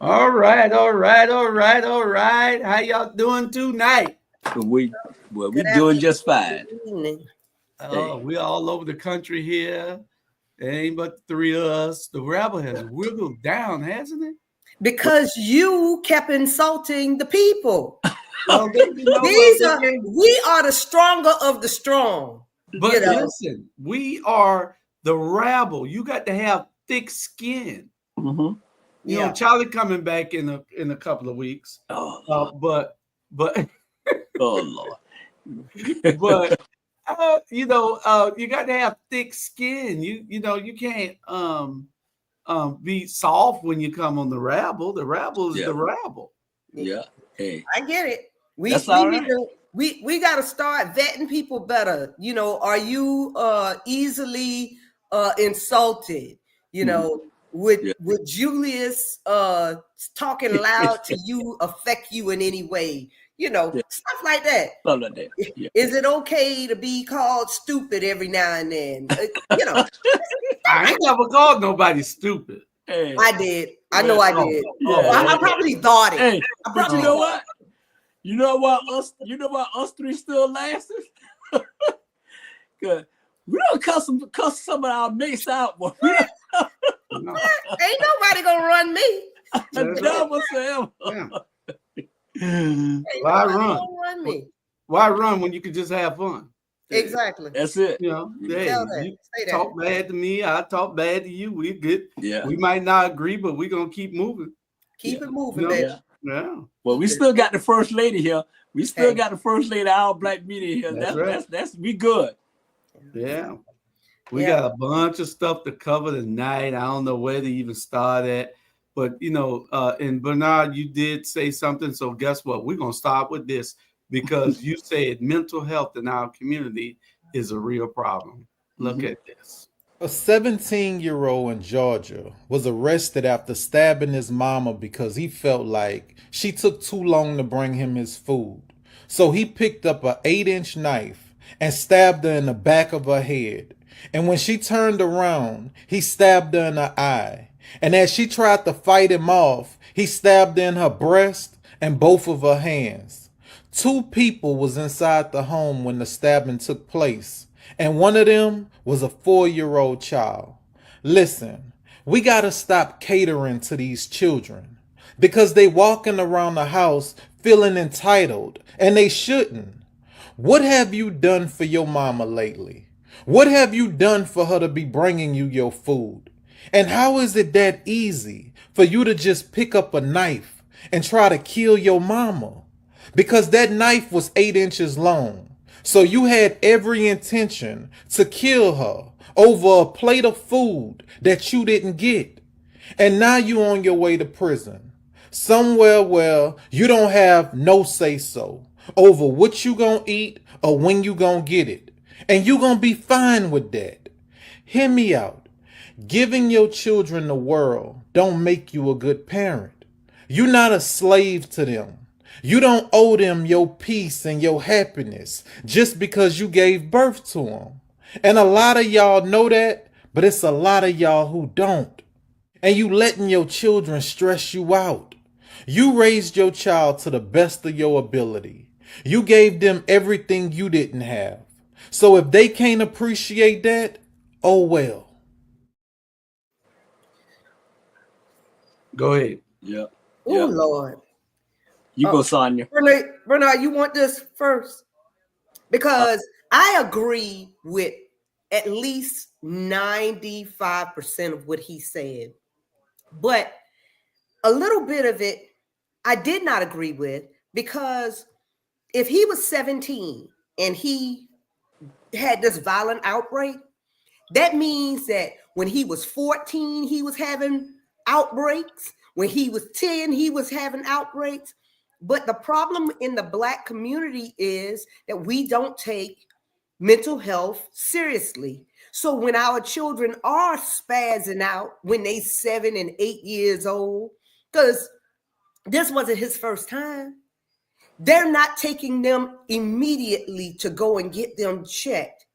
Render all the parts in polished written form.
All right, all right, all right, all right. How y'all doing tonight? We well, we Good doing just afternoon. fine. Good evening. Oh, Hey, we all over the country here. There ain't but the three of us. The Rabble has wiggled down, hasn't it? well, Because you kept insulting the people. Well, they, These are we are the stronger of the strong. You but know. listen, we are the Rabble. You got to have thick skin. mm-hmm. Yeah. Charlie coming back in a couple of weeks. Oh Uh, Lord, but but oh Lord. but you got to have thick skin. You can't be soft when you come on the Rabble. The Rabble is Yeah, the Rabble. yeah. Hey, I get it. We that's we all need right. to we got to start vetting people better. Are you easily insulted? You Mhm. know, would Yeah, would Julius talking loud to you affect you in any way? yeah. Stuff like that. Something like that. Yeah. Is it okay to be called stupid every now and then? Stuff I like ain't never called nobody stupid. Hey, I did. I know well, I Oh, did. yeah, oh, I yeah. okay. probably thought it. Hey, I but you probably know Oh, thought what? You know why us three still lasting? Cause we don't cuss some of our mates out, but we no, ain't nobody gonna run me. that's don't right. never say Yeah. ever. Ain't Why nobody run? gonna run me. Why run when you could just have fun? Exactly. That's it. Tell Hey, that. you Say that. talk bad to me, I talk bad to you. We good. Yeah, We might not agree, but we're gonna keep moving. yeah, Keep it You moving, know? baby. yeah. Yeah, Well, we Keep it. still got the first lady here. We still Hey, got the first lady, our black media here. that's That's right. that's that's we good. Yeah. We yeah. got a bunch of stuff to cover tonight. I don't know where to even start at. But and Bernard, you did say something. So guess what? We're gonna start with this because you said mental health in our community is a real problem. Look Mhm. at this. A 17-year-old in Georgia was arrested after stabbing his mama because he felt like she took too long to bring him his food. So he picked up an 8-inch knife and stabbed her in the back of her head. And when she turned around, he stabbed her in the eye. And as she tried to fight him off, he stabbed her in her breast and both of her hands. Two people was inside the home when the stabbing took place, and one of them was a 4-year-old child. Listen, we gotta stop catering to these children because they walking around the house feeling entitled, and they shouldn't. What have you done for your mama lately? What have you done for her to be bringing you your food? And how is it that easy for you to just pick up a knife and try to kill your mama? Because that knife was 8 inches long. So you had every intention to kill her over a plate of food that you didn't get. And now you on your way to prison. Somewhere where you don't have no say so over what you gonna eat or when you gonna get it. And you gonna be fine with that. Hear me out. Giving your children the world don't make you a good parent. You're not a slave to them. You don't owe them your peace and your happiness just because you gave birth to them. And a lot of y'all know that, but it's a lot of y'all who don't. And you letting your children stress you out. You raised your child to the best of your ability. You gave them everything you didn't have. So if they can't appreciate that, oh well. Go ahead. Yeah, Oh yeah. Lord. You go, Sonia. Bernard, you want this first? Uh, Because I agree with at least 95% of what he said. But a little bit of it I did not agree with, because if he was 17 and he had this violent outbreak, that means that when he was 14, he was having outbreaks. When he was 10, he was having outbreaks. But the problem in the Black community is that we don't take mental health seriously. So when our children are spazzing out when they 7 and 8 years old, because this wasn't his first time, they're not taking them immediately to go and get them checked,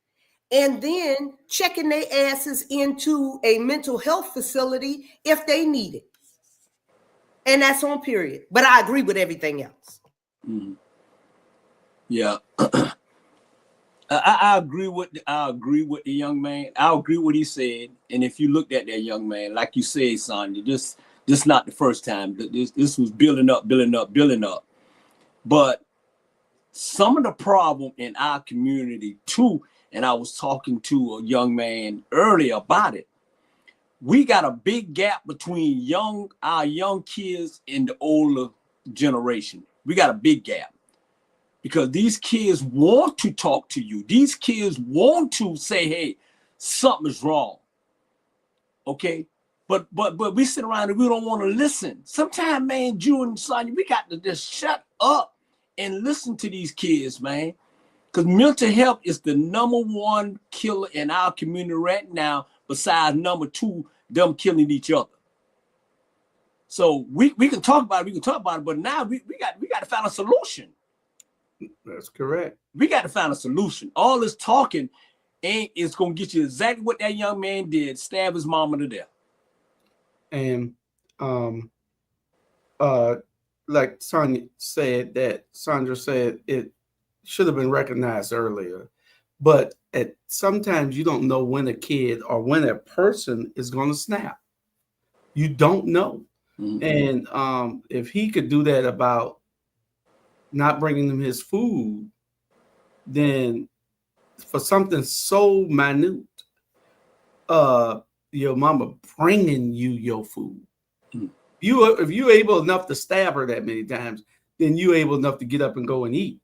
and then checking their asses into a mental health facility if they need it. And that's on period. But I agree with everything else. Mm. Yeah. I agree with the young man. I agree with what he said. And if you looked at that young man, like you said, Sonya, this not the first time. This was building up. But some of the problem in our community too, and I was talking to a young man earlier about it. We got a big gap between our young kids and the older generation. We got a big gap. Because these kids want to talk to you. These kids want to say, hey, something's wrong. Okay? But we sit around and we don't want to listen. Sometimes, man, Julius and Sonya, we got to just shut up and listen to these kids, man. Because mental health is the #1 killer in our community right now, besides #2, them killing each other. So we can talk about it, but now we got to find a solution. That's correct. We got to find a solution. All this talking is going to get you exactly what that young man did, stab his mama to death. And like Shaundra said, it should have been recognized earlier. But sometimes you don't know when a kid or when a person is going to snap. You don't know. Mm-hmm. And if he could do that about not bringing him his food, then for something so minute, your mama bringing you your food. Mm-hmm. If you're able enough to stab her that many times, then you're able enough to get up and go and eat.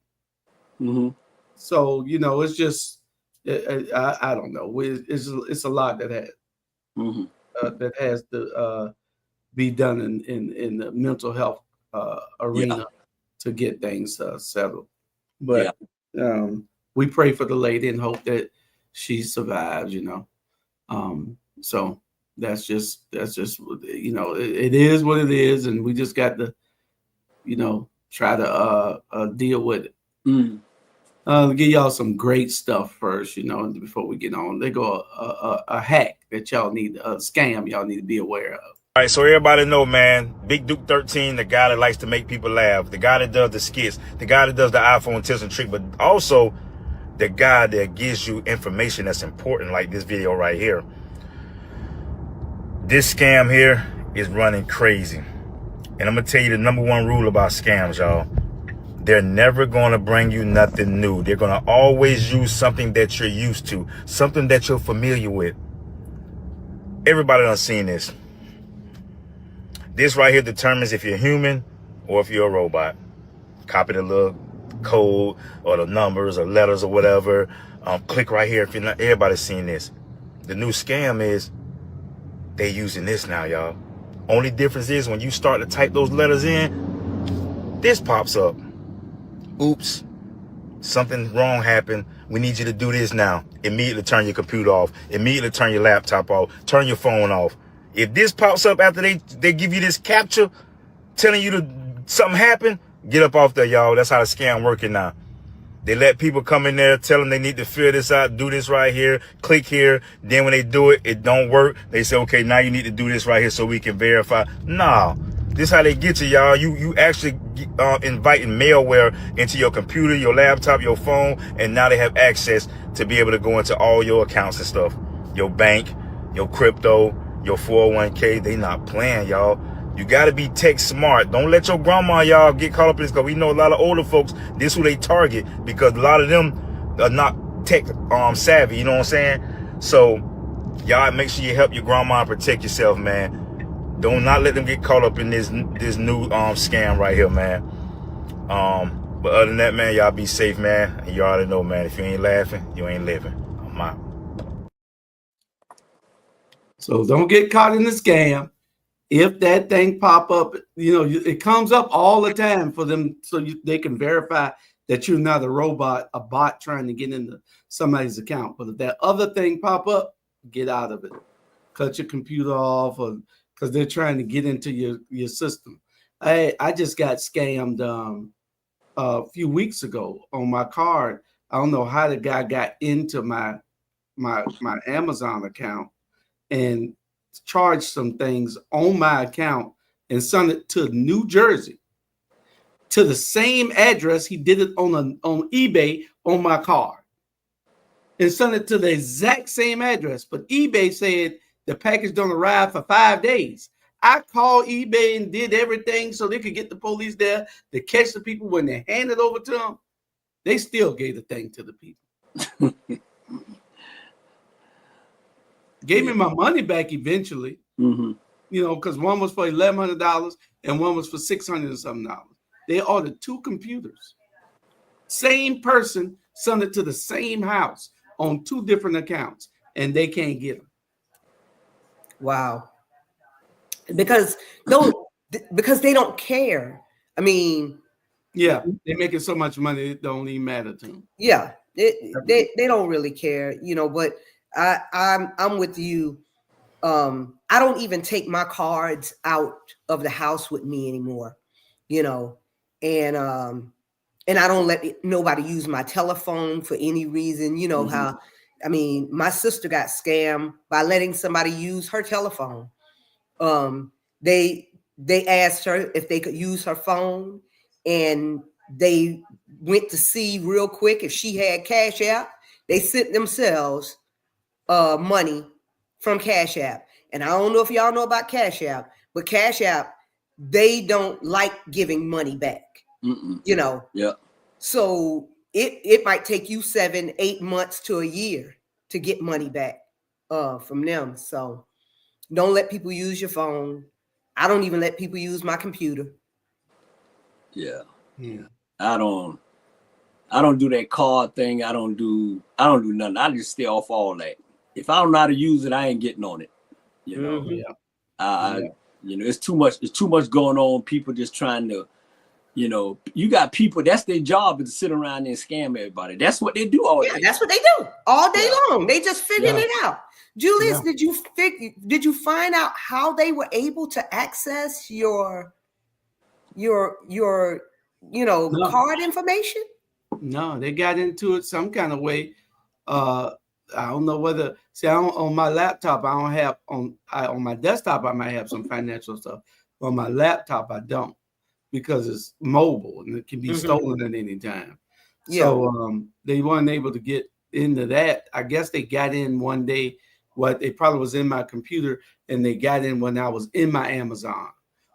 Mm-hmm. So, it's just, I don't know. It's a lot that has to be done in the mental health arena to get things settled. But we pray for the lady and hope that she survives, so that's just it is what it is, and we just got to try to deal with it. Give y'all some great stuff first, before we get on. They go a hack that y'all need, a scam y'all need to be aware of. All right, so everybody know, man, Big Duke 13, the guy that likes to make people laugh, the guy that does the skits, the guy that does the iPhone tips and trick, but also the guy that gives you information that's important, like this video right here. This scam here is running crazy. And I'm going to tell you the #1 rule about scams, y'all. They're never going to bring you nothing new. They're going to always use something that you're used to, something that you're familiar with. Everybody done seen this. This right here determines if you're human or if you're a robot. Copy the little code or the numbers or letters or whatever. Click right here if you're not. Everybody's seen this. The new scam is they using this now, y'all. Only difference is when you start to type those letters in, this pops up. Oops, something wrong happened. We need you to do this now. Immediately turn your computer off. Immediately turn your laptop off. Turn your phone off. If this pops up after they give you this capture telling you something happened, get up off there, y'all. That's how the scam working now. They let people come in there, tell them they need to fill this out, do this right here, click here. Then when they do it, it don't work. They say, okay, now you need to do this right here so we can verify. Nah, this is how they get you, y'all. You actually inviting malware into your computer, your laptop, your phone, and now they have access to be able to go into all your accounts and stuff. Your bank, your crypto, your 401k. They not playing, y'all. You got to be tech smart. Don't let your grandma, y'all, get caught up in this, because we know a lot of older folks, this is who they target, because a lot of them are not tech savvy, you know what I'm saying? So y'all make sure you help your grandma and protect yourself, man. Do not let them get caught up in this new scam right here, man. But other than that, man, y'all be safe, man. And you already know, man, if you ain't laughing, you ain't living. I'm out. So don't get caught in the scam. If that thing pop up, it comes up all the time for them, so they can verify that you're not a robot, a bot trying to get into somebody's account. But if that other thing pop up, get out of it. Cut your computer off, because they're trying to get into your system. I just got scammed a few weeks ago on my card. I don't know how the guy got into my Amazon account and charged some things on my account and sent it to New Jersey to the same address he did it on eBay on my card, and sent it to the exact same address. But eBay said the package don't arrive for 5 days. I called eBay and did everything so they could get the police there to catch the people. When they handed it over to them, they still gave the thing to the people. Gave me my money back eventually, you know, because one was for $1,100 and one was for $600 and something. They ordered 2 computers. Same person sent it to the same house on 2 different accounts, and they can't get them. Wow. Because they don't care. I mean, yeah, they're making so much money it don't even matter to them. Yeah, they don't really care, you know. But I'm with you. I don't even take my cards out of the house with me anymore, you know, and I don't let nobody use my telephone for any reason. You know how, I mean, my sister got scammed by letting somebody use her telephone. They asked her if they could use her phone, and they went to see real quick if she had Cash App. They sent themselves money from Cash App. And I don't know if y'all know about Cash App, but Cash App, they don't like giving money back. You know. Yeah. So it might take you 7-8 months to a year to get money back from them. So don't let people use your phone. I don't even let people use my computer. Yeah. I don't do that card thing. I don't do nothing. I just stay off all that. If I don't know how to use it, I ain't getting on it. You know. You know, it's too much going on. People just trying to, you know, you got people, that's their job, is to sit around and scam everybody. That's what they do all day. That's what they do all day long. They just figured it out. Julius, did you find out how they were able to access your card information? No, they got into it some kind of way. I don't know whether. See, on my laptop, I don't have on my desktop. I might have some financial stuff. On my laptop, I don't, because it's mobile and it can be stolen at any time. Yeah. So they weren't able to get into that. I guess they got in one day. What they probably was in my computer, and they got in when I was in my Amazon,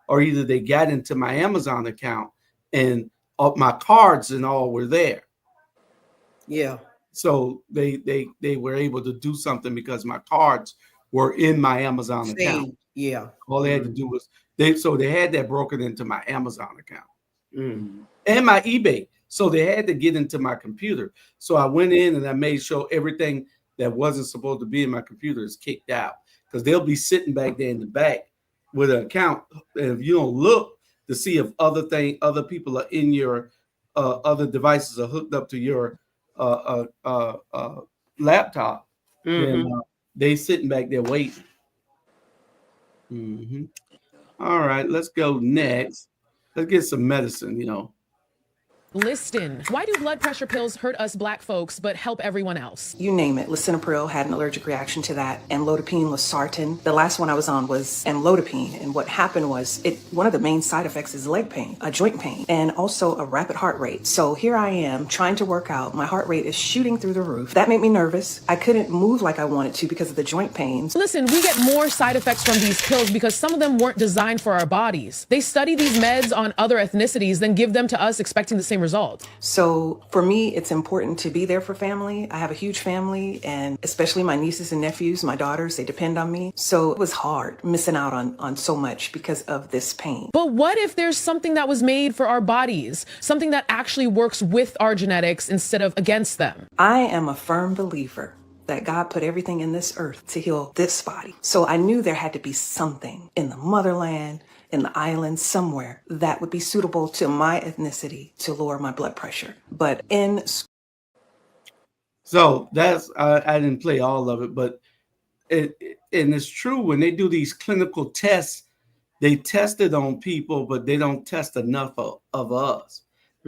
or either they got into my Amazon account and my cards and all were there. Yeah. So they were able to do something because my cards were in my Amazon account. Yeah. All they had to do was they had that broken into my Amazon account and my eBay. So they had to get into my computer. So I went in and I made sure everything that wasn't supposed to be in my computer is kicked out, because they'll be sitting back there in the back with an account. And if you don't look to see if other people are in your other devices are hooked up to your laptop, then they sitting back there waiting. All right, let's go next. Let's get some medicine, you know. Liston. Why do blood pressure pills hurt us Black folks but help everyone else? You name it. Lisinopril had an allergic reaction to that. Amlodipine, losartan. The last one I was on was amlodipine. And what happened was one of the main side effects is leg pain, a joint pain, and also a rapid heart rate. So here I am trying to work out. My heart rate is shooting through the roof. That made me nervous. I couldn't move like I wanted to because of the joint pains. Listen, we get more side effects from these pills because some of them weren't designed for our bodies. They study these meds on other ethnicities, then give them to us expecting the same result. So for me, it's important to be there for family. I have a huge family, and especially my nieces and nephews, my daughters, they depend on me. So it was hard missing out on so much because of this pain. But what if there's something that was made for our bodies, something that actually works with our genetics instead of against them? I am a firm believer that God put everything in this earth to heal this body. So I knew there had to be something in the motherland, in the island, somewhere that would be suitable to my ethnicity to lower my blood pressure. But so that's I didn't play all of it, but and it's true, when they do these clinical tests, they test it on people, but they don't test enough of us.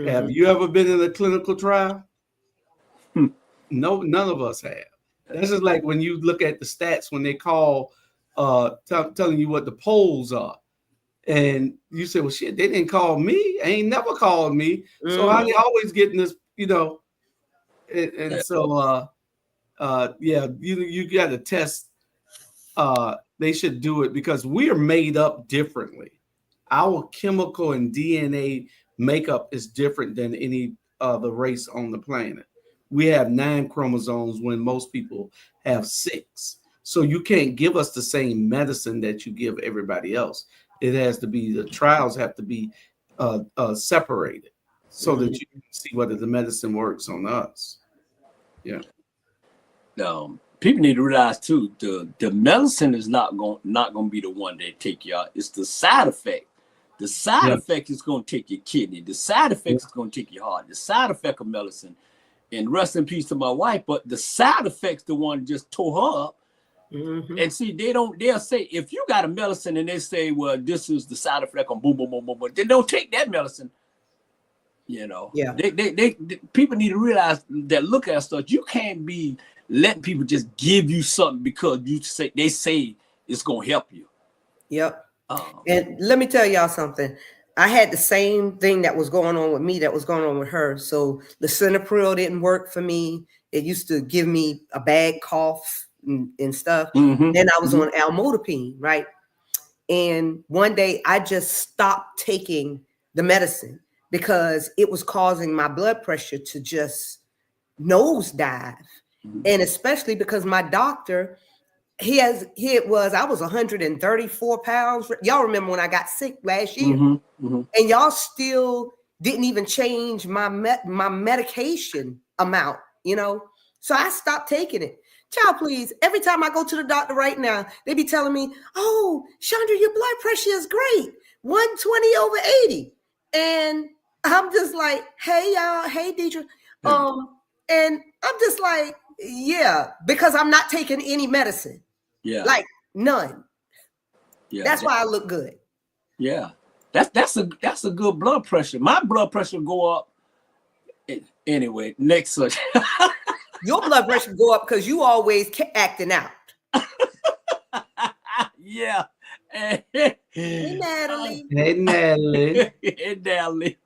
Have you ever been in a clinical trial? No, none of us have. This is like when you look at the stats when they call telling you what the polls are. And you say, well, shit, they didn't call me. They ain't never called me. So how they always getting this, you know? And so, yeah, you got to test. They should do it because we are made up differently. Our chemical and DNA makeup is different than any other race on the planet. We have 9 chromosomes when most people have 6. So you can't give us the same medicine that you give everybody else. It has to be, the trials have to be separated so that you can see whether the medicine works on us. Yeah. People need to realize too, the medicine is not going to be the one that take you out. It's the side effect. The side effect is going to take your kidney. The side effect is going to take your heart. The side effect of medicine. And rest in peace to my wife, but the side effects, the one just tore her up. And see, they'll say, if you got a medicine and they say, well, this is the side effect on boom, boom, boom, boom, boom, they don't take that medicine. You know, they people need to realize that, look at stuff. You can't be letting people just give you something because they say it's going to help you. Yep. And let me tell y'all something. I had the same thing that was going on with me that was going on with her. So the Lisinopril didn't work for me. It used to give me a bad cough and stuff. Then I was on amlodipine, right? And one day I just stopped taking the medicine because it was causing my blood pressure to just nosedive. And especially because my doctor, I was 134 pounds. Y'all remember when I got sick last year, and y'all still didn't even change my medication amount, you know? So I stopped taking it. Child, please, every time I go to the doctor right now, they be telling me, oh, Shaundra, your blood pressure is great. 120/80. And I'm just like, hey, y'all, hey, Deidre. And I'm just like, yeah, because I'm not taking any medicine. Yeah, like none. Yeah, that's why I look good. Yeah, that's a good blood pressure. My blood pressure go up. Anyway, next subject. Your blood pressure go up because you always acting out. Yeah. Hey, Natalie. Hey, Natalie. Hey, Natalie.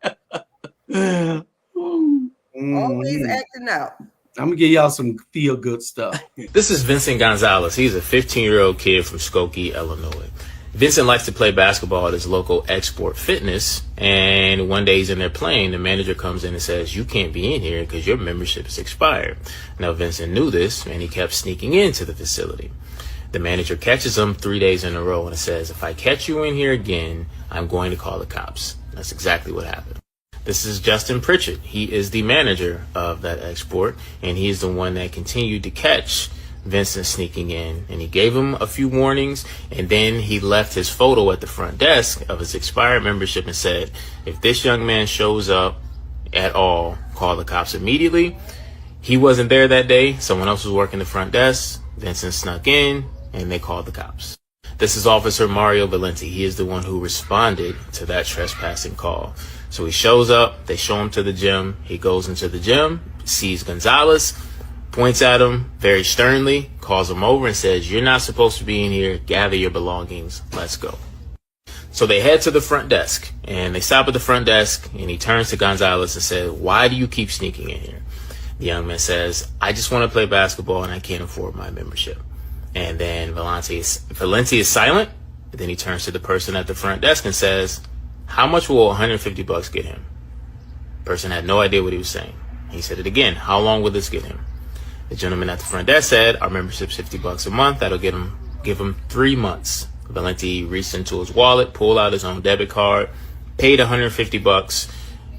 Always acting out. I'm gonna give y'all some feel good stuff. This is Vincent Gonzalez. He's a 15-year-old kid from Skokie, Illinois. Vincent likes to play basketball at his local Export Fitness, and one day he's in there playing. The manager comes in and says, you can't be in here because your membership is expired. Now, Vincent knew this, and he kept sneaking into the facility. The manager catches him 3 days in a row and says, if I catch you in here again, I'm going to call the cops. That's exactly what happened. This is Justin Pritchett. He is the manager of that Export, and he is the one that continued to catch Vincent sneaking in. And he gave him a few warnings, and then he left his photo at the front desk of his expired membership and said, if this young man shows up at all, call the cops immediately. He wasn't there that day. Someone else was working the front desk. Vincent snuck in, and they called the cops. This is Officer Mario Valenti. He is the one who responded to that trespassing call. So he shows up, they show him to the gym. He goes into the gym, sees Gonzalez, points at him very sternly, calls him over and says, you're not supposed to be in here. Gather your belongings. Let's go. So they head to the front desk, and they stop at the front desk, and he turns to Gonzalez and says, why do you keep sneaking in here? The young man says, I just want to play basketball and I can't afford my membership. And then Valenti is silent. And then he turns to the person at the front desk and says, how much will $150 get him? Person had no idea what he was saying. He said it again. How long will this get him? The gentleman at the front desk said, our membership's $50 a month. That'll give him 3 months. Valenti reached into his wallet, pulled out his own debit card, paid $150,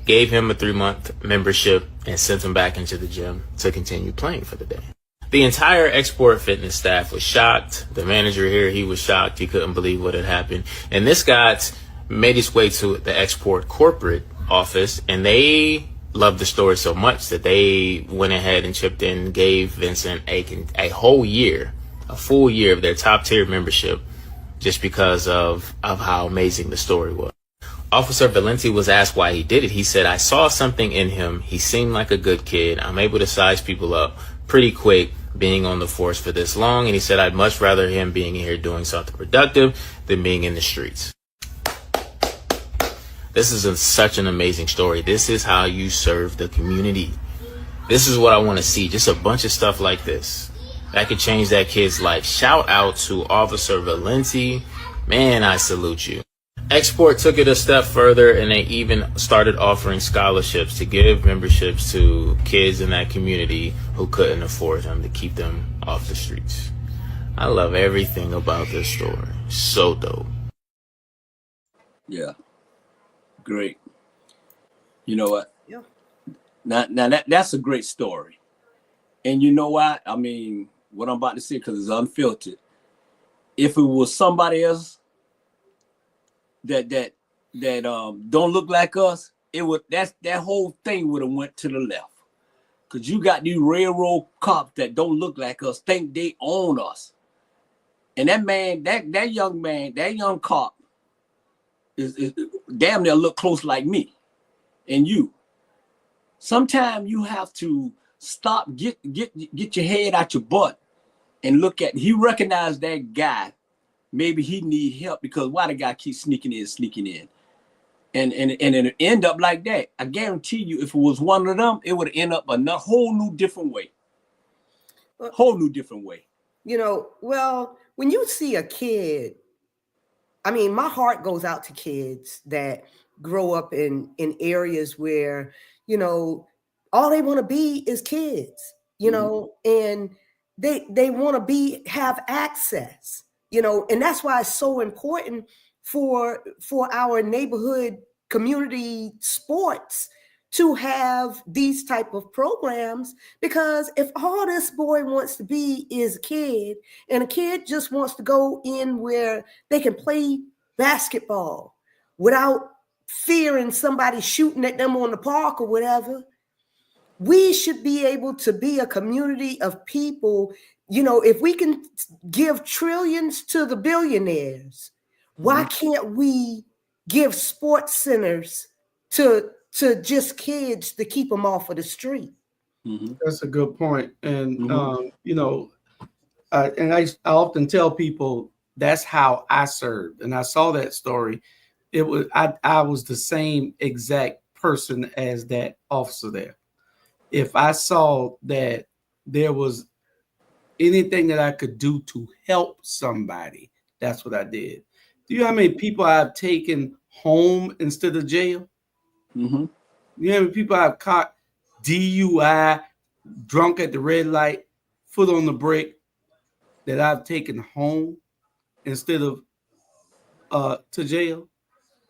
gave him a 3-month membership, and sent him back into the gym to continue playing for the day. The entire Export Fitness staff was shocked. The manager here, he was shocked. He couldn't believe what had happened. And this guy made his way to the Export corporate office, and they loved the story so much that they went ahead and chipped in, gave Vincent a whole year, a full year of their top tier membership, just because of how amazing the story was. Officer Valenti was asked why he did it. He said, I saw something in him. He seemed like a good kid. I'm able to size people up pretty quick being on the force for this long. And he said, I'd much rather him being in here doing something productive than being in the streets. This is such an amazing story. This is how you serve the community. This is what I want to see. Just a bunch of stuff like this that could change that kid's life. Shout out to Officer Valenti. Man, I salute you. Export took it a step further, and they even started offering scholarships to give memberships to kids in that community who couldn't afford them, to keep them off the streets. I love everything about this story. So dope. Yeah. Great. You know what? Yeah. Now that's a great story. And you know what? I mean, what I'm about to say, because it's unfiltered. If it was somebody else that don't look like us, it would that whole thing would have went to the left. Cause you got these railroad cops that don't look like us, think they own us. And that man, that young cop is damn near look close like me and you. Sometimes you have to stop, get your head out your butt and look at, he recognized that guy. Maybe he need help because why the guy keeps sneaking in. And it end up like that. I guarantee you, if it was one of them, it would end up a whole new different way. You know, well, when you see a kid, I mean, my heart goes out to kids that grow up in areas where, you know, all they want to be is kids, you know, and they want to have access, you know, and that's why it's so important for our neighborhood community sports to have these type of programs, because if all this boy wants to be is a kid, and a kid just wants to go in where they can play basketball without fearing somebody shooting at them on the park or whatever, we should be able to be a community of people. You know, if we can give trillions to the billionaires, why can't we give sports centers to just kids to keep them off of the street? That's a good point. And, you know, and I often tell people that's how I served. And I saw that story. It was, I was the same exact person as that officer there. If I saw that there was anything that I could do to help somebody, that's what I did. Do you know how many people I've taken home instead of jail? You know how many people I've caught DUI, drunk at the red light, foot on the brake, that I've taken home instead of to jail?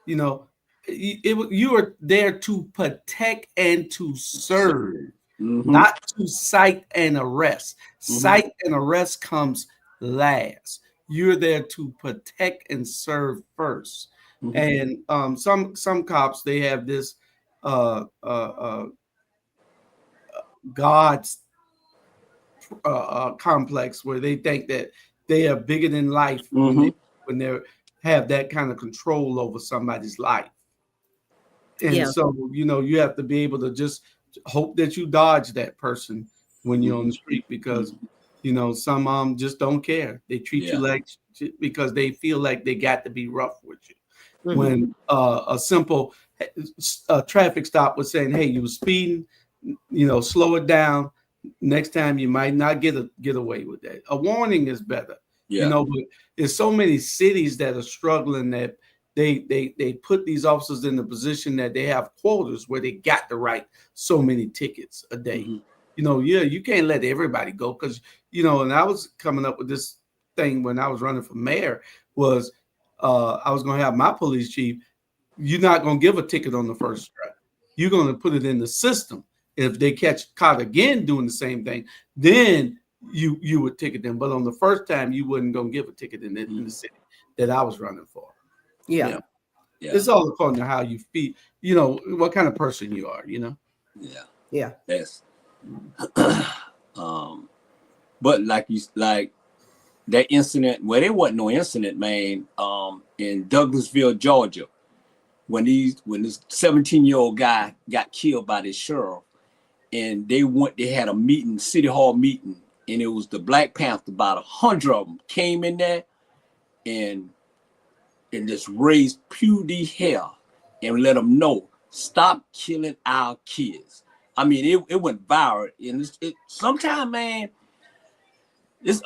You know, you are there to protect and to serve, not to cite and arrest. Cite and arrest comes last. You're there to protect and serve first. And some cops, they have this God's complex where they think that they are bigger than life when they have that kind of control over somebody's life. And so, you know, you have to be able to just hope that you dodge that person when you're on the street, because, you know, some just don't care. They treat you like shit because they feel like they got to be rough with you. When a simple traffic stop was saying, hey, you were speeding, you know, slow it down. Next time you might not get away with that. A warning is better. You know, but there's so many cities that are struggling that they put these officers in the position that they have quotas where they got to write so many tickets a day. You know, you can't let everybody go, because, you know, and I was coming up with this thing when I was running for mayor was I was going to have my police chief, you're not going to give a ticket on the first strike. You're going to put it in the system. If they caught again doing the same thing, then you would ticket them. But on the first time, you wasn't going to give a ticket in the city that I was running for. It's all according to how you feel, you know, what kind of person you are, you know. Yes. But like that incident, well, there wasn't no incident, man, in Douglasville, Georgia, when this 17-year-old guy got killed by this sheriff, and they had a meeting, city hall meeting, and it was the Black Panther, about 100 of them came in there and just raised purity hell. and let them know, stop killing our kids. I mean, it went viral, and sometimes, man,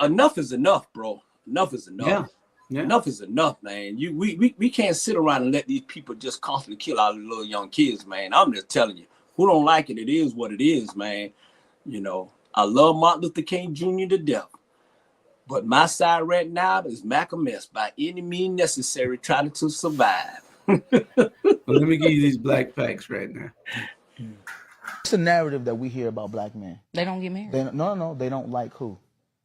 enough is enough, bro. Enough is enough. Yeah. Yeah. Enough is enough, man. We can't sit around and let these people just constantly kill our little young kids, man. I'm just telling you, who don't like it, it is what it is, man. You know, I love Martin Luther King Jr. to death, but my side right now is Mac a mess by any means necessary, trying to survive. Well, let me give you these black facts right now. It's a narrative that we hear about black men. They don't get married. No, they don't like who?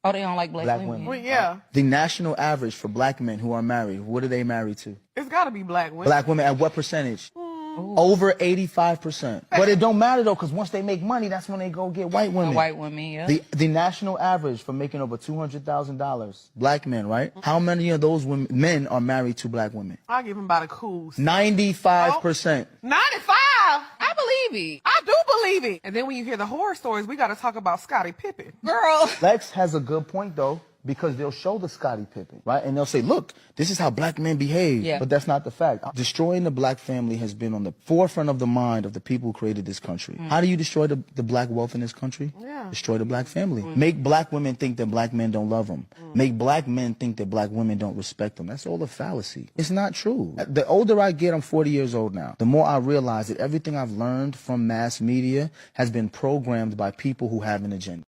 Oh, they don't like black women. Well, yeah. The national average for black men who are married, what are they married to? It's got to be black women. Black women at what percentage? Over 85%. But it don't matter though, because once they make money, that's when they go get white women. White women, yeah. The national average for making over $200,000, black men, right? How many of those men are married to black women? I'll give him about a cool 95%. 95? I believe it. I do believe it. And then when you hear the horror stories, we got to talk about Scottie Pippen. Girl. Lex has a good point though, because they'll show the Scottie Pippen, right? And they'll say, look, this is how black men behave. Yeah. But that's not the fact. Destroying the black family has been on the forefront of the mind of the people who created this country. How do you destroy the black wealth in this country? Yeah. Destroy the black family. Make black women think that black men don't love them. Make black men think that black women don't respect them. That's all a fallacy. It's not true. The older I get, I'm 40 years old now, the more I realize that everything I've learned from mass media has been programmed by people who have an agenda.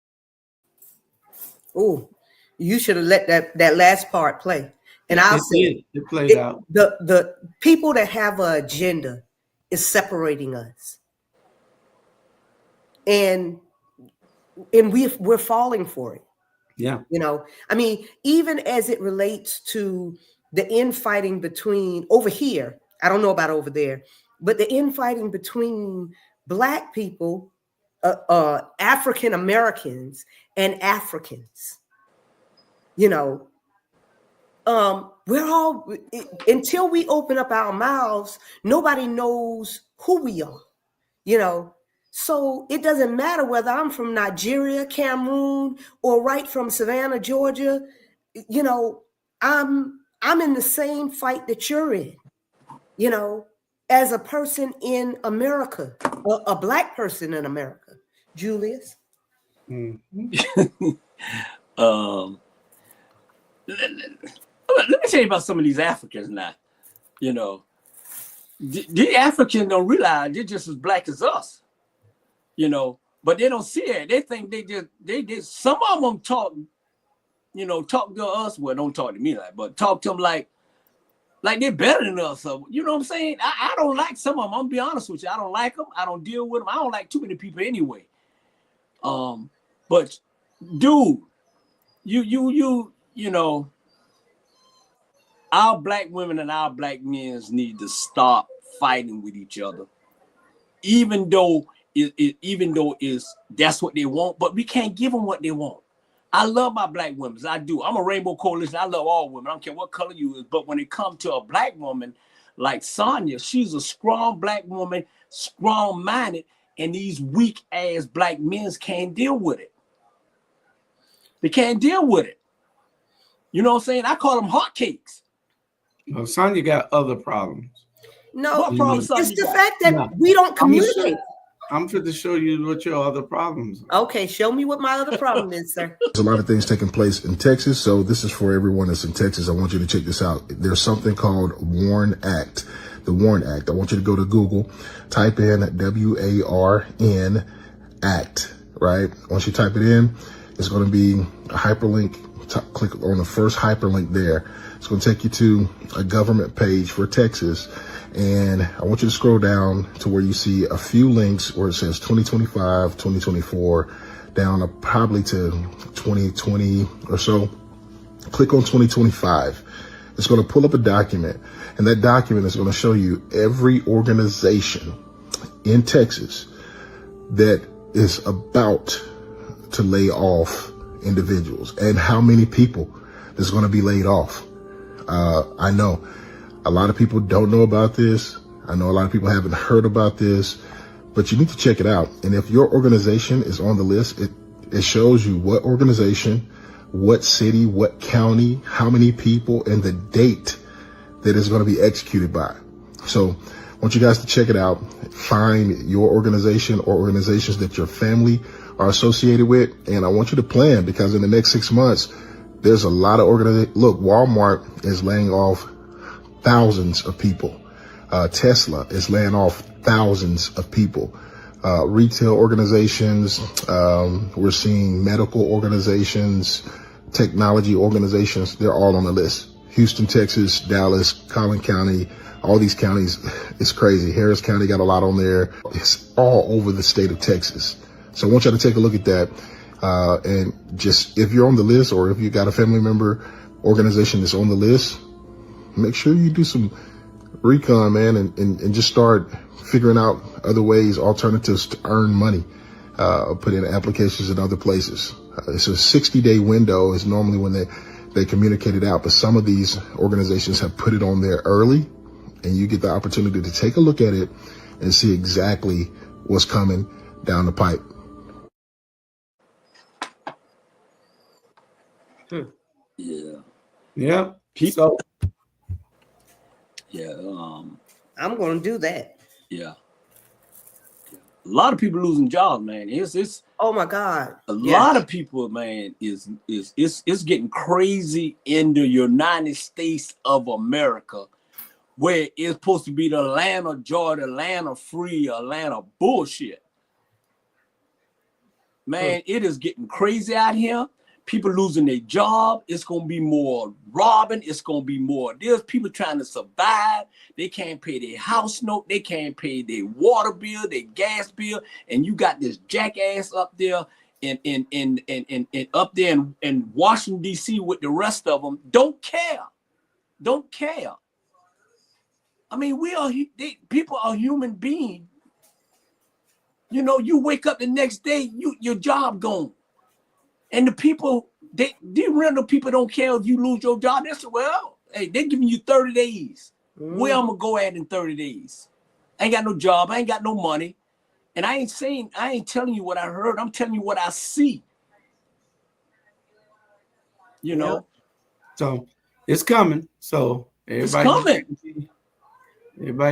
Oh, you should have let that last part play. And I'll say it played out. The people that have an agenda is separating us. And we're falling for it. Yeah. You know, I mean, even as it relates to the infighting between over here, I don't know about over there, but the infighting between black people, African Americans and Africans. You know, we're all, until we open up our mouths, nobody knows who we are, you know. So it doesn't matter whether I'm from Nigeria, Cameroon, or right from Savannah, Georgia. You know, I'm in the same fight that you're in, you know, as a person in America, a black person in America. Julius? Mm-hmm. Let me tell you about some of these Africans now. You know, the Africans don't realize they're just as black as us. You know, but they don't see it. They think they just some of them talk to us. Well, don't talk to me but talk to them like they're better than us. So, you know what I'm saying? I don't like some of them. I'm gonna be honest with you. I don't like them. I don't deal with them. I don't like too many people anyway. But dude, you know, our black women and our black men need to stop fighting with each other, even though that's what they want, but we can't give them what they want. I love my black women. I do. I'm a Rainbow Coalition. I love all women. I don't care what color you is. But when it comes to a black woman like Sonya, she's a strong black woman, strong-minded, and these weak-ass black men can't deal with it. They can't deal with it. You know what I'm saying? I call them hotcakes. Well, Sonya got other problems. No, what problems it's the got? fact that we don't communicate. I'm trying to show you what your other problems are. Okay, show me what my other problem is, sir. There's a lot of things taking place in Texas, so this is for everyone that's in Texas. I want you to check this out. There's something called WARN Act. The WARN Act. I want you to go to Google, type in WARN Act, right? Once you type it in, it's going to be a hyperlink. Click on the first hyperlink there. It's going to take you to a government page for Texas. And I want you to scroll down to where you see a few links where it says 2025, 2024, down to probably to 2020 or so. Click on 2025. It's going to pull up a document, and that document is going to show you every organization in Texas that is about to lay off individuals and how many people is going to be laid off. I know a lot of people don't know about this. I know a lot of people haven't heard about this, but you need to check it out. And if your organization is on the list, it shows you what organization, what city, what county, how many people, and the date that is going to be executed by. So I want you guys to check it out. Find your organization or organizations that your family are associated with. And I want you to plan, because in the next 6 months, there's a lot of organizations. Look, Walmart is laying off thousands of people. Tesla is laying off thousands of people. Retail organizations, we're seeing medical organizations, technology organizations, they're all on the list. Houston, Texas, Dallas, Collin County, all these counties, it's crazy. Harris County got a lot on there. It's all over the state of Texas. So I want you to take a look at that. And just, if you're on the list, or if you got a family member organization that's on the list, make sure you do some recon, man, and just start figuring out other ways, alternatives to earn money. Put in applications in other places. It's a 60-day window is normally when they communicate it out, but some of these organizations have put it on there early, and you get the opportunity to take a look at it and see exactly what's coming down the pipe. Yeah. Yeah. So, yeah. I'm going to do that. Yeah. A lot of people losing jobs, man. It's oh my God. A lot of people, man, is getting crazy in the United States of America, where it's supposed to be the land of joy, the land of free, a land of bullshit. Man, it is getting crazy out here. People losing their job. It's going to be more robbing. It's going to be more. There's people trying to survive. They can't pay their house note. They can't pay their water bill, their gas bill. And you got this jackass up there in Washington, D.C. with the rest of them. Don't care. Don't care. I mean, people are human beings. You know, you wake up the next day, your job gone. And the people, the rental people don't care if you lose your job. They say, well, hey, they're giving you 30 days. Where I'm going to go at in 30 days? I ain't got no job. I ain't got no money. And I ain't telling you what I heard. I'm telling you what I see. You know? So it's coming. So everybody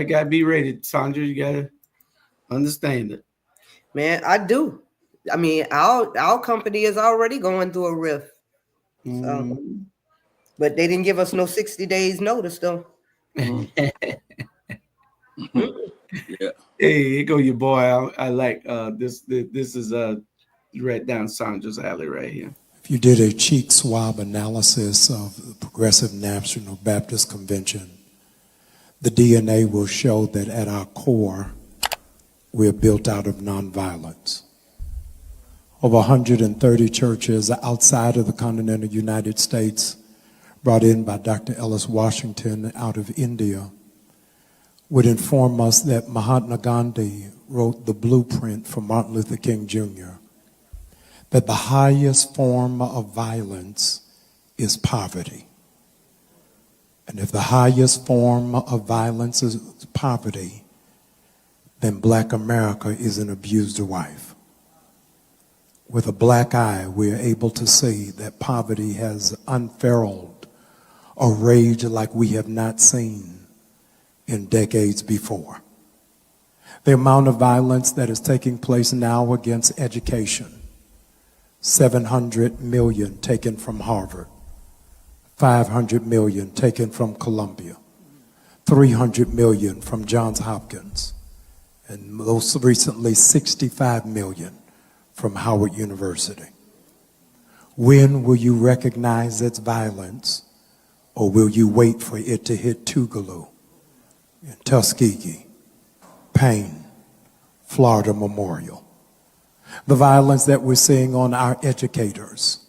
got to be ready. Shaundra, you got to understand it. Man, I do. I mean, our company is already going through a rift. So, but they didn't give us no 60 days notice, though. Yeah. Hey, here go your boy. I like this. This is right down Shaundra's alley right here. If you did a cheek swab analysis of the Progressive National Baptist Convention, the DNA will show that at our core, we're built out of nonviolence. Over 130 churches outside of the continental United States, brought in by Dr. Ellis Washington out of India, would inform us that Mahatma Gandhi wrote the blueprint for Martin Luther King Jr., that the highest form of violence is poverty. And if the highest form of violence is poverty, then Black America is an abused wife. With a black eye, we are able to see that poverty has unfurled a rage like we have not seen in decades before. The amount of violence that is taking place now against education, 700 million taken from Harvard, 500 million taken from Columbia, 300 million from Johns Hopkins, and most recently 65 million from Howard University. When will you recognize its violence, or will you wait for it to hit Tougaloo, and Tuskegee, Payne, Florida Memorial? The violence that we're seeing on our educators,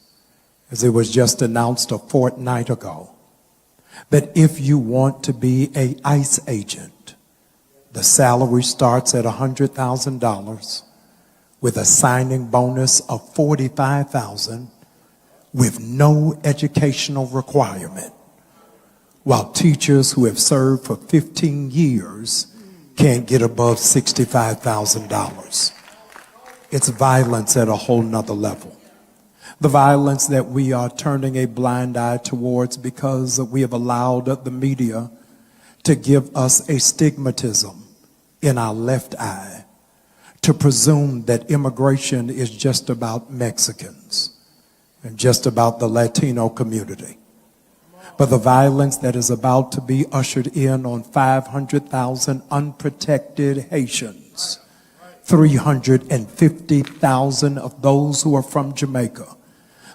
as it was just announced a fortnight ago, that if you want to be an ICE agent, the salary starts at $100,000 with a signing bonus of $45,000 with no educational requirement, while teachers who have served for 15 years can't get above $65,000. It's violence at a whole nother level. The violence that we are turning a blind eye towards because we have allowed the media to give us a stigmatism in our left eye to presume that immigration is just about Mexicans and just about the Latino community. But the violence that is about to be ushered in on 500,000 unprotected Haitians, 350,000 of those who are from Jamaica,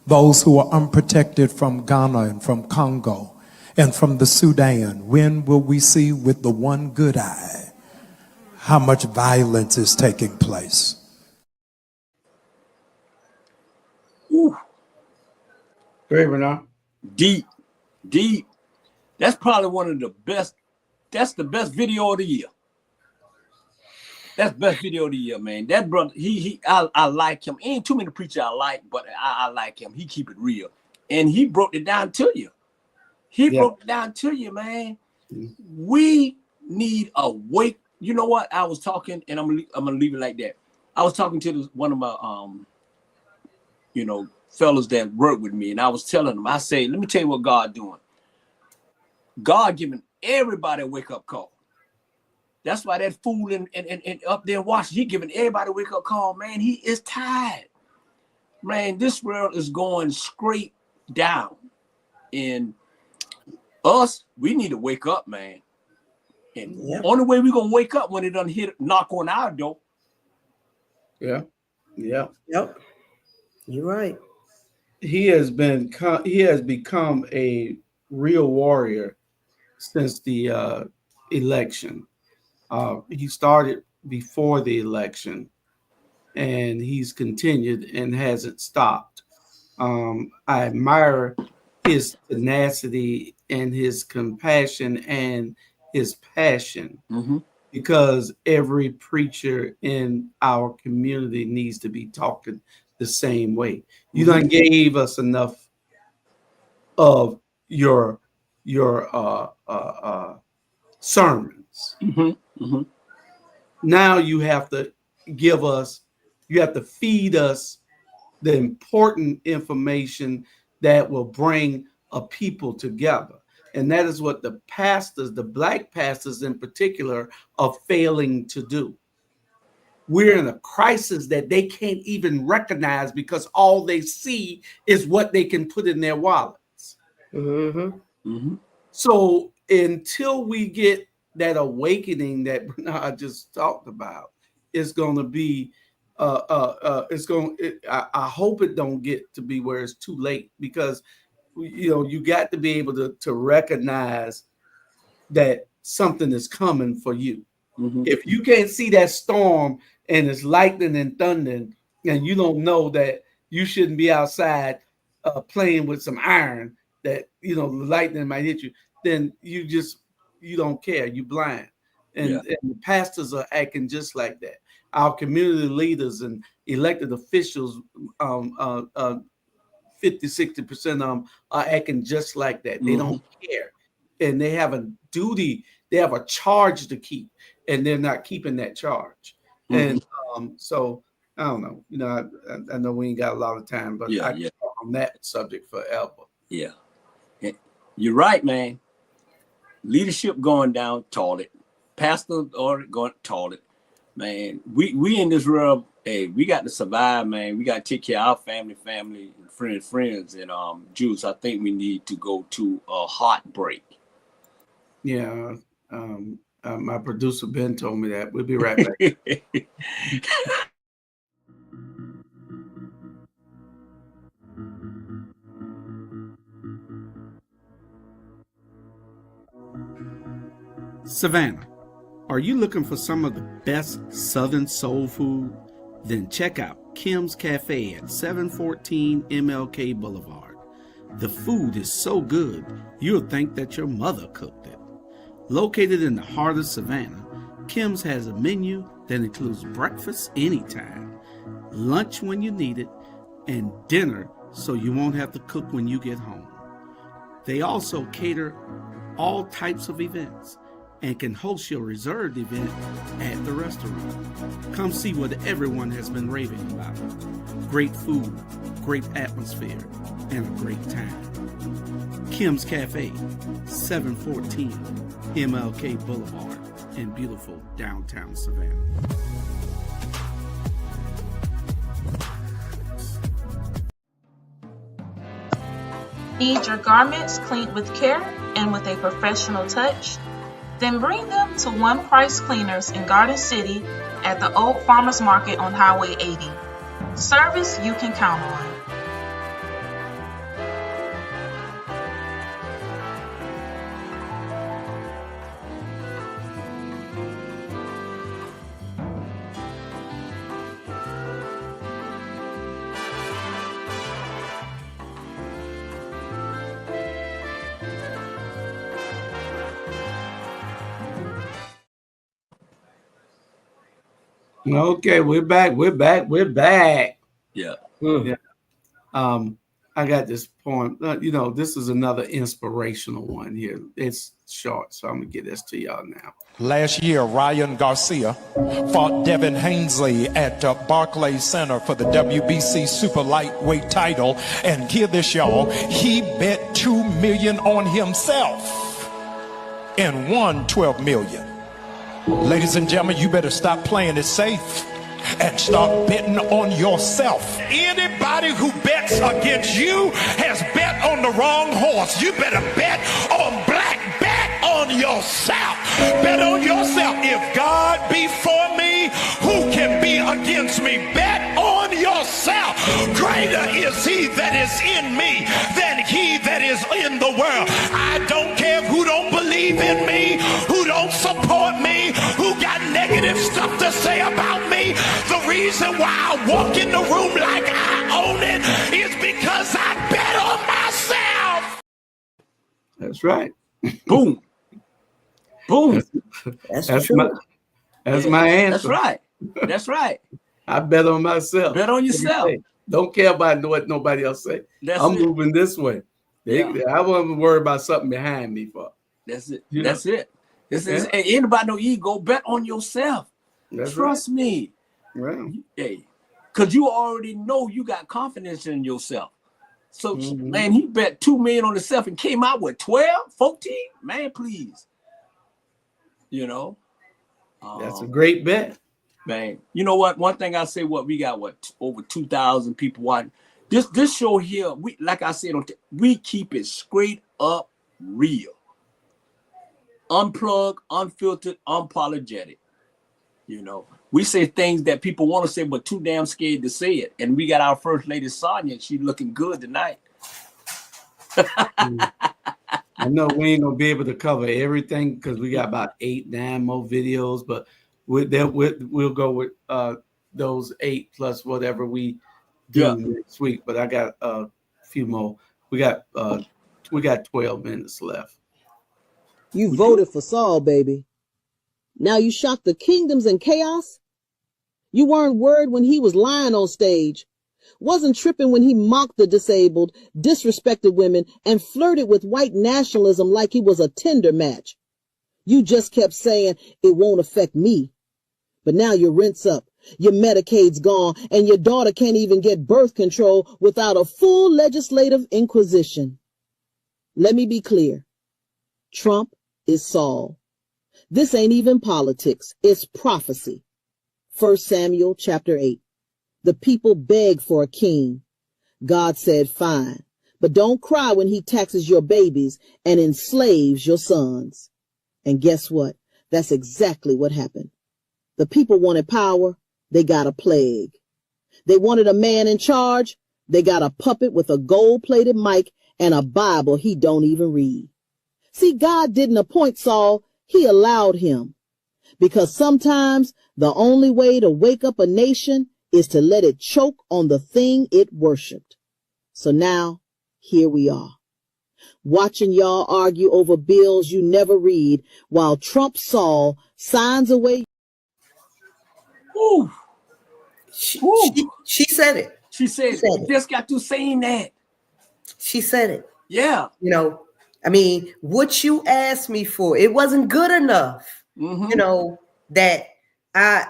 those who are unprotected from Ghana and from Congo and from the Sudan. When will we see with the one good eye how much violence is taking place? Ooh. Great, Bernard. Deep. That's probably one of the best. That's the best video of the year. That's best video of the year, man. That brother, I like him. Ain't too many preachers I like, but I like him. He keep it real, and he broke it down to you. Broke it down to you, man. We need a wake. You know what? I was talking, and I'm gonna leave it like that. I was talking to one of my fellas that work with me, and I was telling them, I say, let me tell you what God doing. God giving everybody a wake up call. That's why that fool and up there in Washington, he giving everybody a wake up call, man. He is tired. Man, this world is going straight down. And us, we need to wake up, man. And the only way we're gonna wake up when it done knock on our door. Yeah. Yep. You're right. He has become a real warrior since the election. He started before the election, and he's continued and hasn't stopped. I admire his tenacity and his compassion and his passion, because every preacher in our community needs to be talking the same way. You done gave us enough of your sermons. Now you have to feed us the important information that will bring a people together. And that is what the pastors, the black pastors in particular, are failing to do. We're in a crisis that they can't even recognize because all they see is what they can put in their wallets. So until we get that awakening that Bernard just talked about, it's going to be, I hope it don't get to be where it's too late, because you got to be able to recognize that something is coming for you. If you can't see that storm and it's lightning and thundering, and you don't know that you shouldn't be outside playing with some iron, that the lightning might hit you, then you don't care. You blind. And the pastors are acting just like that. Our community leaders and elected officials, 50-60% of them are acting just like that. They don't care, and they have a duty. They have a charge to keep, and they're not keeping that charge. And so I don't know. I know we ain't got a lot of time, but I can talk on that subject forever. Yeah, you're right, man. Leadership going down toilet. Pastors are going toilet. Man, we in this world. Hey, we got to survive, man. We got to take care of our family, and friends. And Jules, I think we need to go to a heartbreak. Yeah. My producer Ben told me that. We'll be right back. Savannah, are you looking for some of the best Southern soul food? Then check out Kim's Cafe at 714 MLK Boulevard. The food is so good, you'll think that your mother cooked it. Located in the heart of Savannah, Kim's has a menu that includes breakfast anytime, lunch when you need it, and dinner so you won't have to cook when you get home. They also cater all types of events, and can host your reserved event at the restaurant. Come see what everyone has been raving about. Great food, great atmosphere, and a great time. Kim's Cafe, 714 MLK Boulevard in beautiful downtown Savannah. Need your garments cleaned with care and with a professional touch? Then bring them to One Price Cleaners in Garden City at the Old Farmers Market on Highway 80. Service you can count on. Okay, we're back. Yeah. Yeah. I got this poem. This is another inspirational one here. It's short, so I'm gonna get this to y'all now. Last year, Ryan Garcia fought Devin Hansley at Barclays Center for the WBC super lightweight title. And hear this, y'all. He bet $2 million on himself and won $12 million. Ladies and gentlemen, you better stop playing it safe and start betting on yourself. Anybody who bets against you has bet on the wrong horse. You better bet on black. Bet on yourself. Bet on yourself. If God be for me, who can be against me? Bet on yourself. Greater is he that is in me than he that is in the world. I don't care who don't believe in me, who don't support me, who got negative stuff to say about me. The reason why I walk in the room like I own it is because I bet on myself. That's right. Boom. Boom. That's my answer. That's right. I bet on myself. Bet on yourself. Don't care about what nobody else say. I'm moving this way. I wasn't worried about something behind me for. That's it. That's it. Anybody no ego, bet on yourself. Trust me. Right. Hey, because you already know you got confidence in yourself. So, man, he bet $2 million on himself and came out with 12, 14. Man, please. That's a great bet. Man, you know what? One thing I say, we got over 2,000 people watching. This show here, like I said, we keep it straight up real. Unplugged, unfiltered, unapologetic. We say things that people want to say, but too damn scared to say it. And we got our First Lady Sonia. She's looking good tonight. I know we ain't gonna be able to cover everything because we got about 8-9 more videos, but we'll go with those 8 plus whatever we do next week. But I got a few more. We got 12 minutes left. You voted for Saul, baby. Now you shocked the kingdoms and chaos? You weren't worried when he was lying on stage. Wasn't tripping when he mocked the disabled, disrespected women, and flirted with white nationalism like he was a Tinder match. You just kept saying, it won't affect me. But now your rent's up, your Medicaid's gone, and your daughter can't even get birth control without a full legislative inquisition. Let me be clear. Trump is Saul. This ain't even politics. It's prophecy. 1 Samuel chapter 8. The people begged for a king. God said, fine, but don't cry when he taxes your babies and enslaves your sons. And guess what? That's exactly what happened. The people wanted power. They got a plague. They wanted a man in charge. They got a puppet with a gold-plated mic and a Bible he don't even read. See, God didn't appoint Saul. He allowed him. Because sometimes the only way to wake up a nation is to let it choke on the thing it worshiped. So now, here we are, watching y'all argue over bills you never read, while Trump Saul signs away. Ooh. She said it. She said it. Just got to saying that. She said it. Yeah. I mean, what you asked me for, it wasn't good enough. You know, that I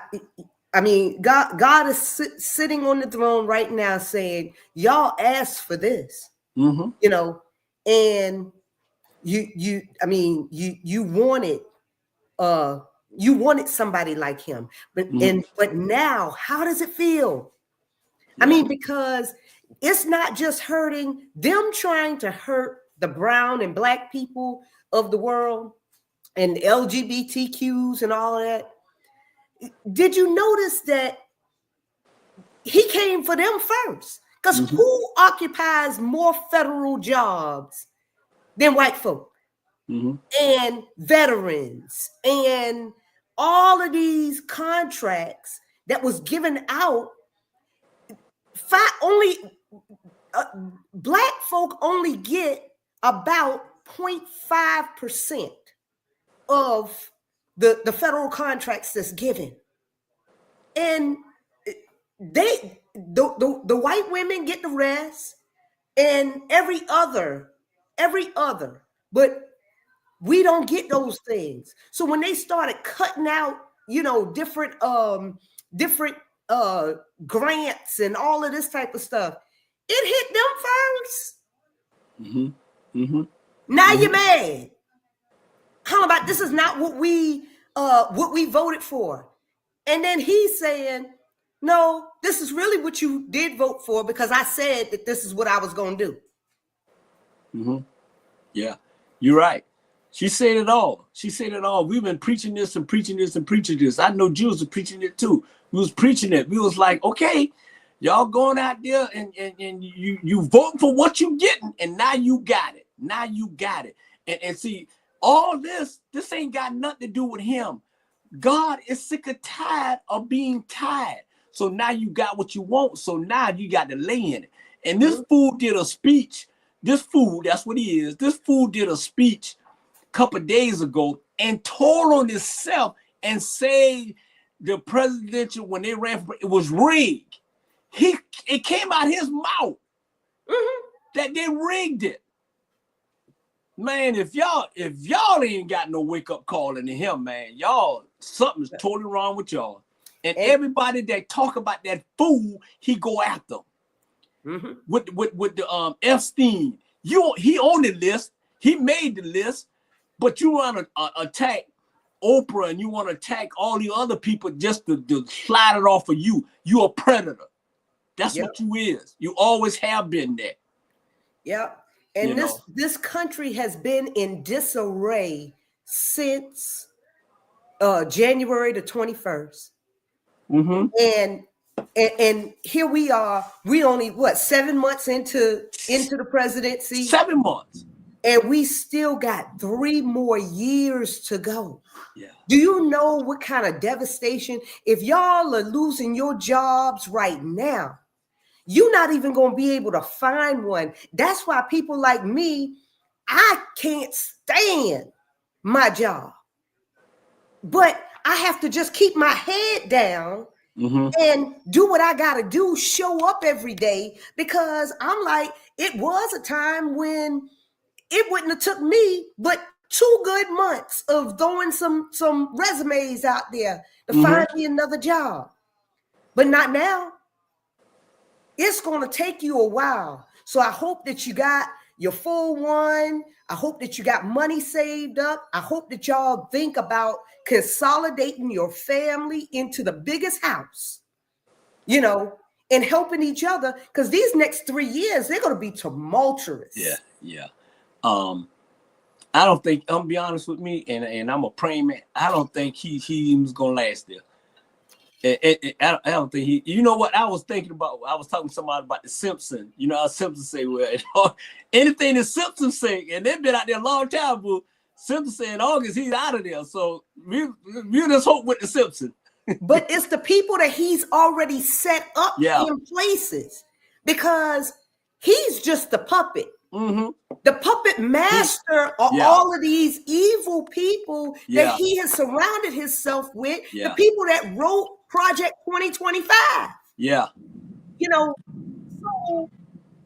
mean, God is sitting on the throne right now saying, y'all asked for this, you know, and you wanted somebody like him, but now how does it feel? I mean, because it's not just hurting them trying to hurt the brown and black people of the world and LGBTQs and all of that. Did you notice that he came for them first? Because who occupies more federal jobs than white folk? And veterans and all of these contracts that was given out, black folk only get about 0.5% of the federal contracts that's given. And the white women get the rest, and every other, but we don't get those things. So when they started cutting out, different grants and all of this type of stuff, it hit them first. Now you're mad. How about this is not what we voted for? And then he's saying, no, this is really what you did vote for, because I said that this is what I was going to do. Yeah, you're right. She said it all. We've been preaching this and preaching this and preaching this. I know Jews are preaching it too. We was preaching it. We was like, okay, y'all going out there and you vote for what you getting, and now you got it. And see, all this ain't got nothing to do with him. God is sick or tired of being tired. So now you got what you want. So now you got to lay in it. And this fool did a speech. This fool, that's what he is. This fool did a speech a couple of days ago and told on himself and said the presidential, when they ran for it, was rigged. It came out his mouth that they rigged it. Man, if y'all ain't got no wake-up call into him, man, y'all, something's totally wrong with y'all. And everybody that talk about that fool, he go after him. With the Epstein. He on the list, he made the list, but you want to attack Oprah and you want to attack all the other people just to slide it off of you. You a predator. That's what you is. You always have been there. Yep. And this country has been in disarray since January the 21st. And here we are. We only 7 months into the presidency. 7 months. And we still got 3 more years to go. Yeah. Do you know what kind of devastation? If y'all are losing your jobs right now, you're not even going to be able to find one. That's why people like me, I can't stand my job. But I have to just keep my head down and do what I got to do, show up every day, because I'm like, it was a time when it wouldn't have took me but 2 good months of throwing some resumes out there to find me another job. But not now. It's going to take you a while. So I hope that you got your full one. I hope that you got money saved up. I hope that y'all think about consolidating your family into the biggest house, and helping each other, because these next 3 years, they're going to be tumultuous. Yeah. I don't think, I'm be honest with me, and I'm a praying man, I don't think he's going to last there. I don't think he, you know what I was thinking about? I was talking to somebody about the Simpsons. You know how Simpsons say, well, anything the Simpsons say, and they've been out there a long time, but Simpsons say in August he's out of there. So we just hope with the Simpsons. But it's the people that he's already set up in places, because he's just the puppet. The puppet master of all of these evil people that he has surrounded himself with, the people that wrote Project 2025. So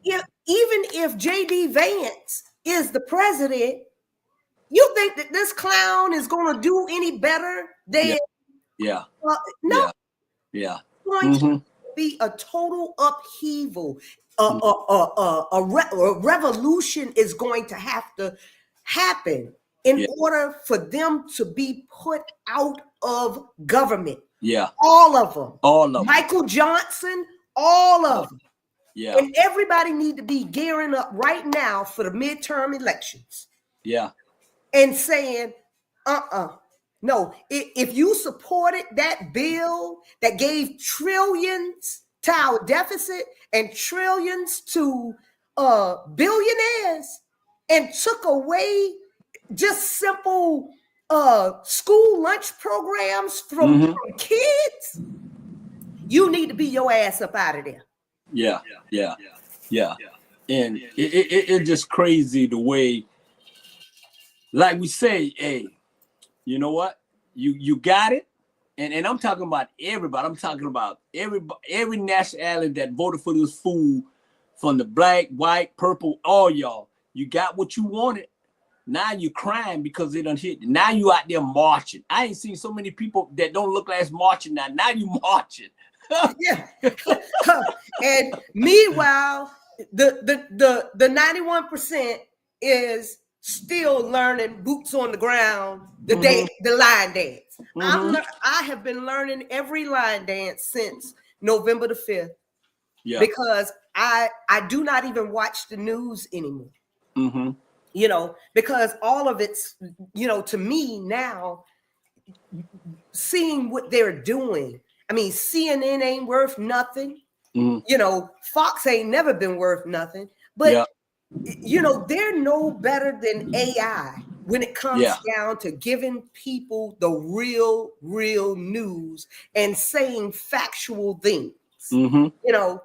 even if J.D. Vance is the president, you think that this clown is going to do any better than? Yeah. No. Yeah. Going to be a total upheaval. A revolution is going to have to happen in order for them to be put out of government. Yeah. All of them. All of them. Michael Johnson, all of them. Yeah. And everybody need to be gearing up right now for the midterm elections. Yeah. And saying, no, if you supported that bill that gave trillions to our deficit and trillions to billionaires and took away just simple school lunch programs from kids, you need to be your ass up out of there. Yeah. And it's just crazy the way, like we say, hey, you know what? You got it. And I'm talking about everybody. I'm talking about every nationality that voted for this fool, from the black, white, purple, all y'all. You got what you wanted. Now you crying because they done hit. Now you out there marching. I ain't seen so many people that don't look like marching now. Now you marching. Yeah. And meanwhile, the 91% is still learning boots on the ground, the line dance. I have been learning every line dance since November the 5th. Yeah. Because I do not even watch the news anymore. You know, because all of it's, you know, to me now, seeing what they're doing. I mean, CNN ain't worth nothing. You know, Fox ain't never been worth nothing. But, you know, they're no better than AI when it comes down to giving people the real news and saying factual things. You know,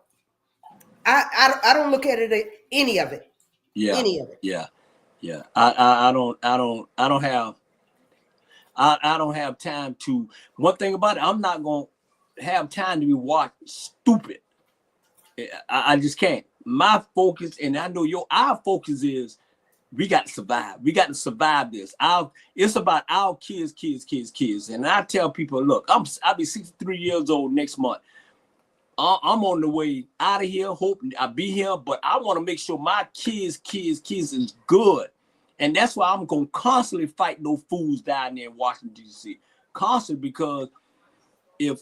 I don't look at it, any of it. Yeah. Any of it. Yeah. I don't have time to. One thing about it, I'm not gonna have time to be watched stupid. I just can't. My focus, and I know our focus is, we got to survive. We got to survive this. It's about our kids. And I tell people, look, I'll be 63 years old next month. I'm on the way out of here. Hoping I'll be here, but I want to make sure my kids is good. And that's why I'm going to constantly fight those fools down there in Washington, D.C. Constantly, because if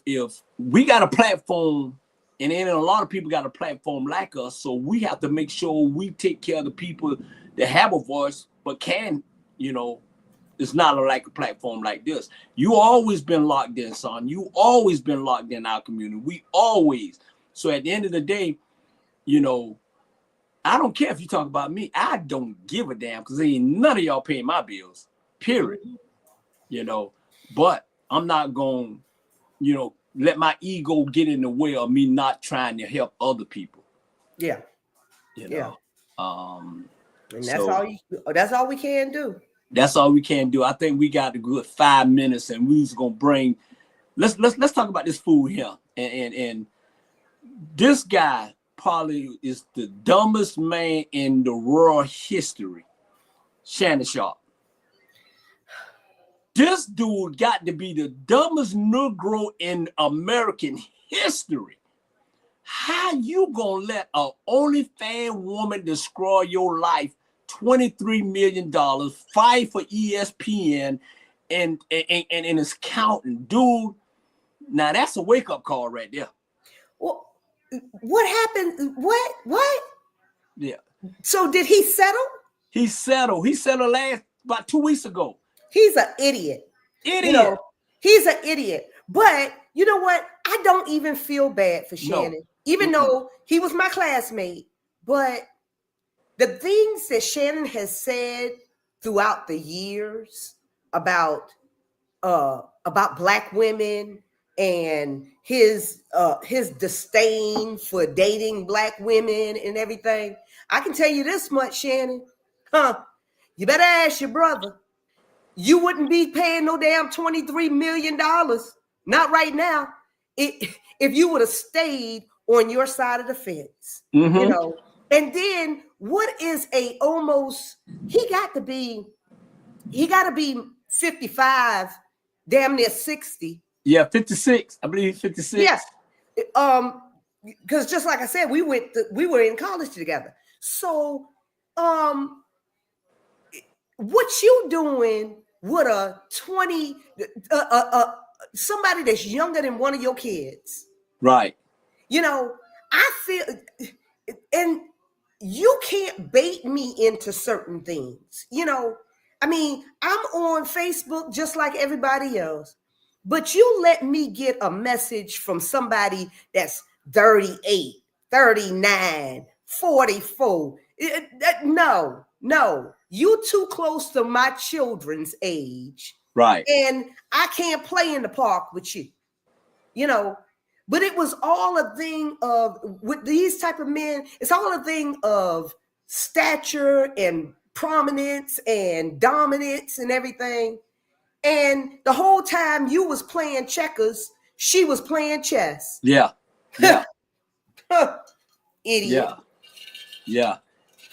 we got a platform, and then a lot of people got a platform like us, so we have to make sure we take care of the people that have a voice, but can, you know, it's not like a platform like this. You always been locked in, son. You always been locked in our community. We always. So at the end of the day, you know, I don't care if you talk about me. I don't give a damn, because ain't none of y'all paying my bills, period. You know, but I'm not going to, you know, let my ego get in the way of me not trying to help other people. Yeah. You know, and that's all we can do. That's all we can do. I think we got a good 5 minutes, and we was gonna bring. Let's talk about this fool here, and this guy probably is the dumbest man in the world history. Shannon Sharp. This dude got to be the dumbest Negro in American history. How you gonna let a OnlyFans woman destroy your life? $23 million, fight for ESPN, and it's counting, dude. Now that's a wake-up call right there. Well, what happened? What? Yeah. So did he settle? He settled about 2 weeks ago. He's an idiot. You know, he's an idiot. But you know what? I don't even feel bad for Shannon, even though he was my classmate. But the things that Shannon has said throughout the years about Black women and his disdain for dating Black women and everything, I can tell you this much, Shannon. You better ask your brother. You wouldn't be paying no damn $23 million, not right now, if you would have stayed on your side of the fence, you know. And then what is a almost, he got to be 55, damn near 60. Yeah, 56. I believe 56. Yeah. Because just like I said, we were in college together. So what you doing with a 20 somebody that's younger than one of your kids? Right. You know, I feel, and you can't bait me into certain things. You know, I mean, I'm on Facebook just like everybody else, but you let me get a message from somebody that's 38, 39, 44. No, you too close to my children's age. Right. And I can't play in the park with you, you know. But it was all a thing of, with these type of men, it's all a thing of stature and prominence and dominance and everything. And the whole time you was playing checkers, she was playing chess. Yeah. Yeah. Idiot. Yeah.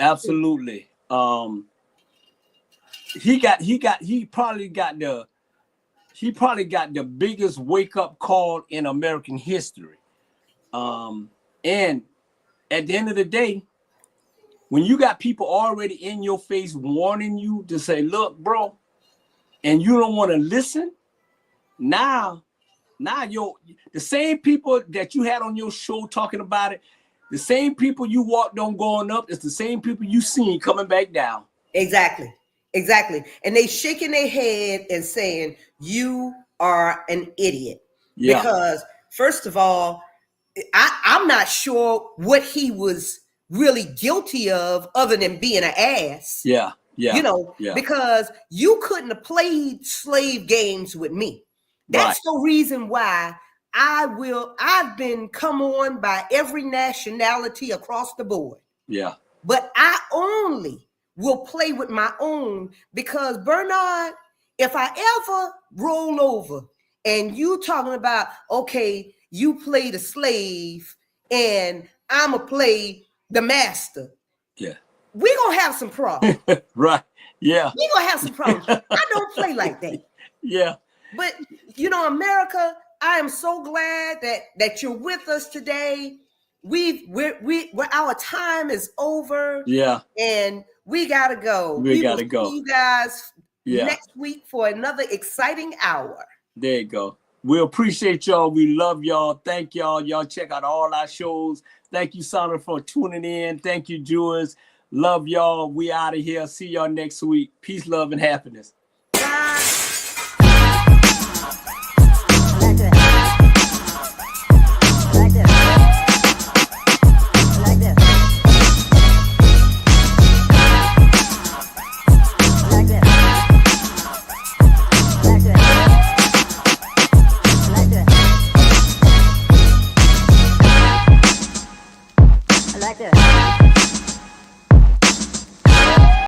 Absolutely. He probably got the biggest wake-up call in American history. And at the end of the day, when you got people already in your face warning you to say, look, bro, and you don't want to listen, now the same people that you had on your show talking about it, the same people you walked on going up, it's the same people you seen coming back down. Exactly. And they shaking their head and saying, you are an idiot. Yeah. Because first of all, I'm not sure what he was really guilty of other than being an ass. Yeah. You know, because you couldn't have played slave games with me. That's the reason why I've been come on by every nationality across the board. Yeah. But I only will play with my own, because Bernard, if I ever roll over and you talking about, okay, you play the slave and I'ma play the master. Yeah. We're gonna have some problems. Right. Yeah. We're gonna have some problems. I don't play like that. Yeah. But you know, America, I am so glad that you're with us today. Our time is over. Yeah. And we gotta go. We gotta go. See you guys next week for another exciting hour. There you go. We appreciate y'all. We love y'all. Thank y'all. Y'all check out all our shows. Thank you, Shaundra, for tuning in. Thank you, Julius. Love y'all. We out of here. See y'all next week. Peace, love, and happiness.